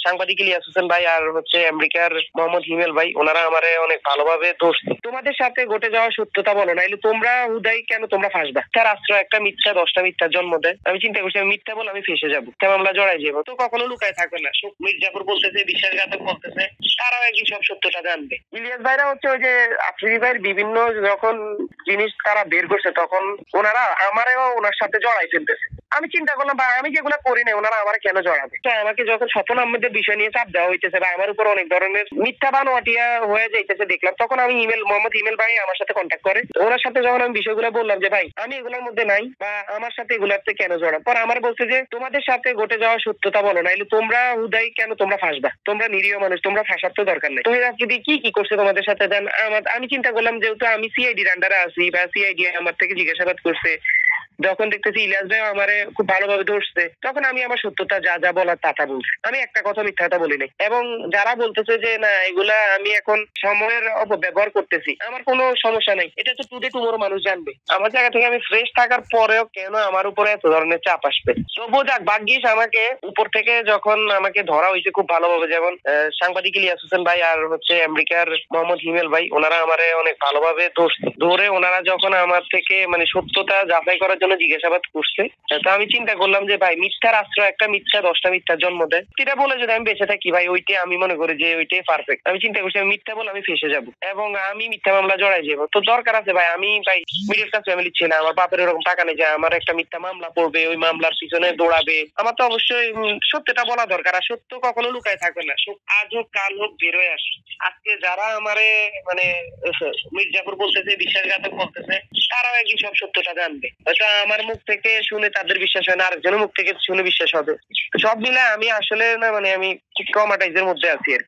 সাংবাদিক ইলিয়াস হোসেন ভাই আর হচ্ছে আমেরিকার মোহাম্মদ হিমেল ভাই, ওনারা আমারে অনেক ভালোভাবে দোষ দেয়। তোমাদের সাথে ঘটে যাওয়া সত্যতা বলো, নাইলে তোমরা হুদাই কেন তোমরা ফাঁসবা? তার আশ্রয় একটা মিথ্যা 10টা মিথ্যার জন্ম দেয়। আমি চিন্তা করছি আমি মিথ্যা বলে আমি ফেসে যাবো, মামলা জড়াই যাবো। তো কখনো লুকায় থাকবে না, মির্জাপুর বলতেছে, বিশ্বাসঘাতক বলতেছে, তারাও একদিন সব সত্যটা জানবে। ইলিয়াস ভাইরা হচ্ছে ওই যে আফ্রিদি ভাইয়ের বিভিন্ন যখন জিনিস তারা বের করছে, তখন ওনারা আমারেও ওনার সাথে জড়াই ফেলতেছে। আমি চিন্তা করলাম বা আমি যেগুলো করি না ওনারা আমার কেন জড়াবে। আমাকে যখন স্বপন আহমেদের বিষয় নিয়ে চাপ দেওয়া হইতেছে বা আমার উপর অনেক ধরনের মিথ্যা বানোয়াটিয়া হয়ে যাইতেছে দেখলাম, তখন আমি মোহাম্মদ হিমেল ভাই আমার সাথে কন্ট্যাক্ট করে। ওনার সাথে যখন আমি বিষয়গুলো বললাম যে ভাই আমি এগুলোর মধ্যে নাই বা আমার সাথে এগুলাতে কেন জড়া, পর আমার বলছে যে তোমাদের সাথে ঘটে যাওয়া সত্যতা বলো, নাইলে তোমরা হুদাই কেন তোমরা ফাঁসবা? তোমরা নিরীহ মানুষ, তোমরা ফাঁসার তো দরকার নেই। তুমি আফ্রিদি কি করছে তোমাদের সাথে দেন। আমি চিন্তা করলাম যেহেতু আমি সিআইডির আন্ডারে আছি বা সিআইডি আমার থেকে জিজ্ঞাসাবাদ করছে, যখন দেখতেছি ইলিয়াস ভাই আমারে খুব ভালোভাবে ধরছে, তখন আমি আমার সত্যতা যা যা বলার তা বলছি। আমি একটা কথা মিথ্যা কথা বলি নাই। এবং যারা বলতেছে যে না এগুলা আমি এখন সময়ের অপব্যবহার করতেছি, আমার কোনো সমস্যা নাই। এটা তো টুডে টুমোরো মানুষ জানবে। আমার জায়গা থেকে আমি ফ্রেশ থাকার পরেও কেন আমার উপরে এত ধরনের চাপ আসবে? তবুও যাক, ভাগ্যিস আমাকে উপর থেকে যখন আমাকে ধরা হয়েছে খুব ভালোভাবে, যেমন সাংবাদিক ইলিয়াস হোসেন ভাই আর হচ্ছে আমেরিকার মোহাম্মদ হিমেল ভাই, ওনারা আমারে অনেক ভালোভাবে ধরে ওনারা যখন আমার থেকে মানে সত্যতা যাচাই করার জন্য জিজ্ঞাসাবাদ করছে, তো আমি চিন্তা করলাম যে ভাই মিথ্যার আশ্রয় একটা মিথ্যা 10টা মিথ্যার জন্ম দেয়। এটা বলে যদি আমি বেঁচে থাকি ভাই, ওইটাই আমি মনে করি যে ওইটাই পারফেক্ট। আমি চিন্তা করছি আমি মিথ্যা বলে আমি ফেসে যাবো এবং আমি মিথ্যা মামলা জড়াই যাবো। তো দরকার আছে ভাই, আমি ভাই মিডিল ক্লাস ফ্যামিলির ছেলে, আমার বাপের এরকম টাকা নেই যে আমার একটা মিথ্যা মামলা পড়বে, ওই মামলার পিছনে দৌড়াবে। আমার তো অবশ্যই সত্যটা বলা দরকার, আর সত্য কখনো লুকায় থাকবে না। আজ হোক কাল হোক বেরোয় আসে। আজকে যারা আমারে মানে মির্জাপুর বলতেছে, বিশ্বাসঘাতক বলতেছে, তারাও একদিন সব সত্যটা জানবে। হয়তো আমার মুখ থেকে শুনে তাদের বিশ্বাস হয় না, আরেকজনের মুখ থেকে শুনে বিশ্বাস হবে। সব মিলে আমি আসলে না মানে আমি খুব ট্রমাটাইজের মধ্যে আছি আর কি।